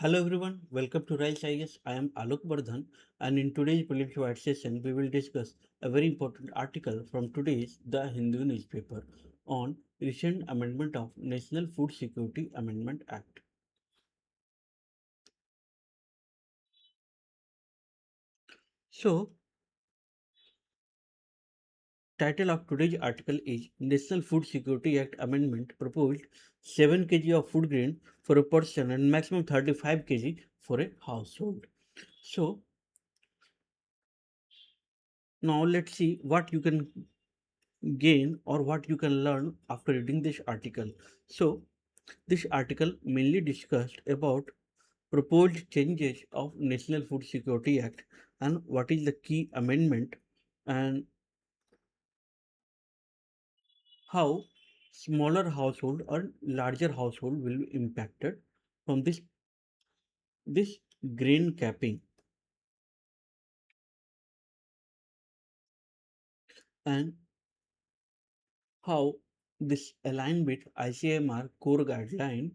Hello everyone, welcome to Rise IS. I am Alok Bardhan, and in today's Prelims White session, we will discuss a very important article from today's The Hindu newspaper on recent amendment of National Food Security Amendment Act. So, title of today's article is National Food Security Act Amendment proposed 7 kg of food grain for a person and maximum 35 kg for a household. So, now let's see what you can gain or what you can learn after reading this article. So, this article mainly discussed about proposed changes of National Food Security Act and what is the key amendment and how smaller household or larger household will be impacted from this grain capping, and how this align with ICMR core guideline.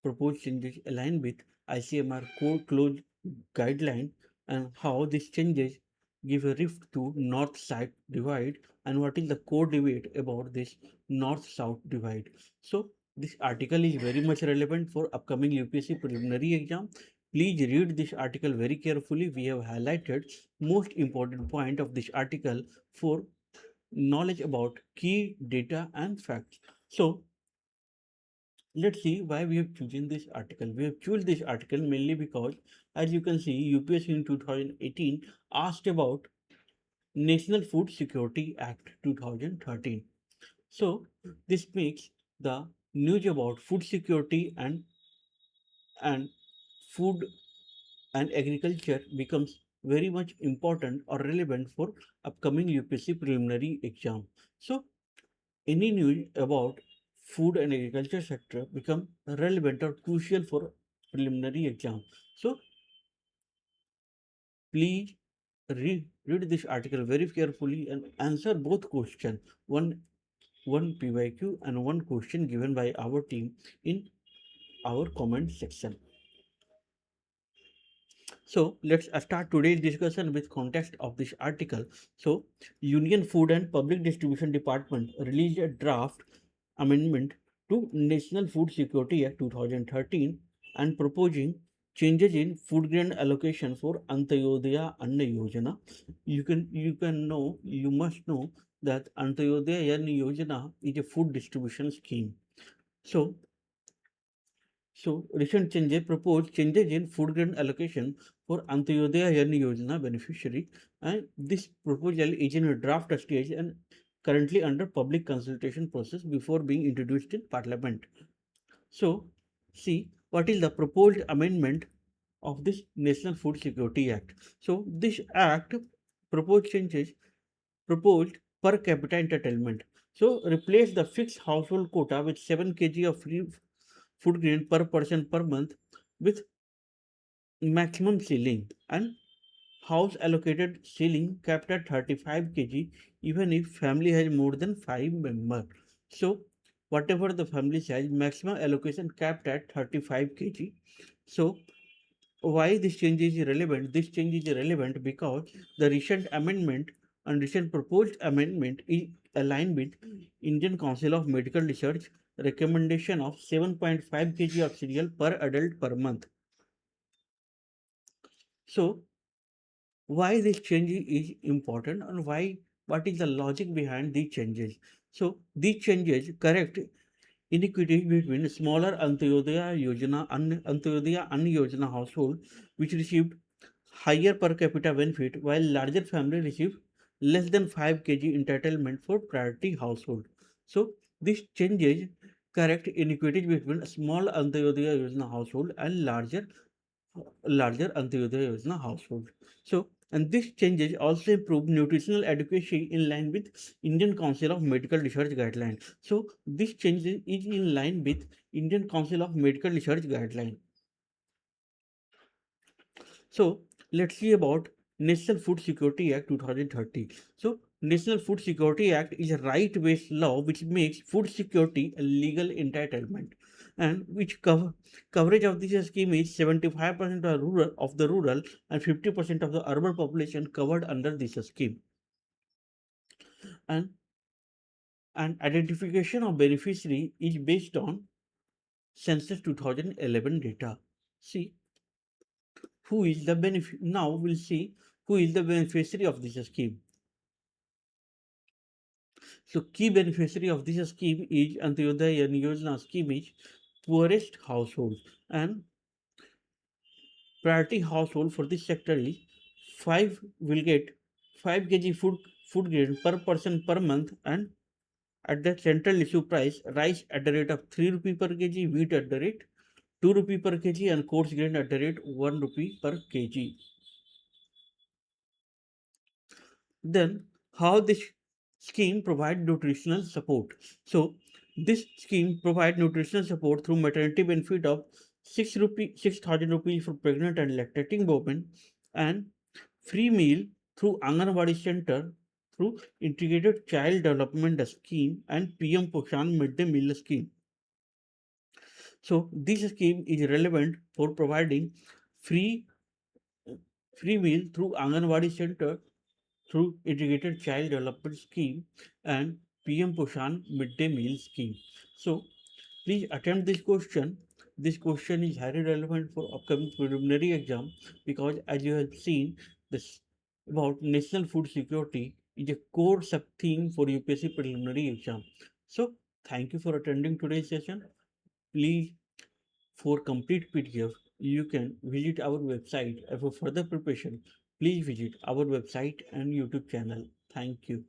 Proposed changes align with ICMR core close guideline, and how these changes give a rift to north-south divide, and what is the core debate about this north-south divide. So this article is very much relevant for upcoming UPSC preliminary exam. Please read this article very carefully. We have highlighted most important point of this article for knowledge about key data and facts. So let's see why we have chosen this article. We have chosen this article mainly because, as you can see, UPSC in 2018 asked about National Food Security Act 2013. So this makes the news about food security and food and agriculture becomes very much important or relevant for upcoming UPSC preliminary exam. So any news about food and agriculture sector become relevant or crucial for preliminary exam. So please read this article very carefully and answer both questions. One PYQ and one question given by our team in our comment section. So let's start today's discussion with context of this article. So Union Food and Public Distribution Department released a draft amendment to National Food Security Act 2013 and proposing changes in food grain allocation for Antyodaya Anna Yojana. You must know that Antyodaya Anna Yojana is a food distribution scheme. So recent changes proposed changes in food grain allocation for Antyodaya Anna Yojana beneficiary, and this proposal is in a draft stage and currently under public consultation process before being introduced in Parliament. So, see what is the proposed amendment of this National Food Security Act. So, this act proposed changes proposed per capita entitlement. So, replace the fixed household quota with 7 kg of free food grain per person per month with maximum ceiling and house allocated ceiling capped at 35 kg even if family has more than 5 members. So whatever the family size, maximum allocation capped at 35 kg. So why this change is relevant? This change is relevant because the recent amendment and recent proposed amendment is aligned with Indian Council of Medical Research recommendation of 7.5 kg of cereal per adult per month. So why this change is important and why what is the logic behind these changes? So these changes correct inequity between smaller Antyodaya Anna Yojana household which received higher per capita benefit while larger family received less than 5 kg entitlement for priority household. So this changes correct inequities between small Antyodaya Yojana household and larger Antyodaya Yojana household. So, and these changes also improve nutritional adequacy in line with Indian Council of Medical Research guidelines. So, this change is in line with Indian Council of Medical Research guideline. So, let's see about National Food Security Act 2030. So, National Food Security Act is a right-based law which makes food security a legal entitlement. and which coverage of this scheme is 75% of the rural and 50% of the urban population covered under this scheme. And identification of beneficiary is based on census 2011 data. See who is the now we'll see who is the beneficiary of this scheme. So key beneficiary of this scheme is Antyodaya Anna Yojana scheme is poorest household, and priority household for this sector is 5 will get 5 kg food grain per person per month, and at the central issue price rice at the rate of 3 rupee per kg, wheat at the rate 2 rupee per kg, and coarse grain at the rate 1 rupee per kg. Then how this scheme provide nutritional support? So this scheme provide nutritional support through maternity benefit of 6,000 rupees for pregnant and lactating women, and free meal through Anganwadi center through integrated child development scheme and PM Poshan midday meal scheme. So this scheme is relevant for providing free free meal through Anganwadi center through Integrated Child Development Scheme and PM Poshan Midday Meal Scheme. So please attempt this question. This question is highly relevant for upcoming preliminary exam, because as you have seen, this about national food security is a core sub theme for UPSC preliminary exam. So thank you for attending today's session. Please, for complete PDF, you can visit our website. And for further preparation, please visit our website and YouTube channel. Thank you.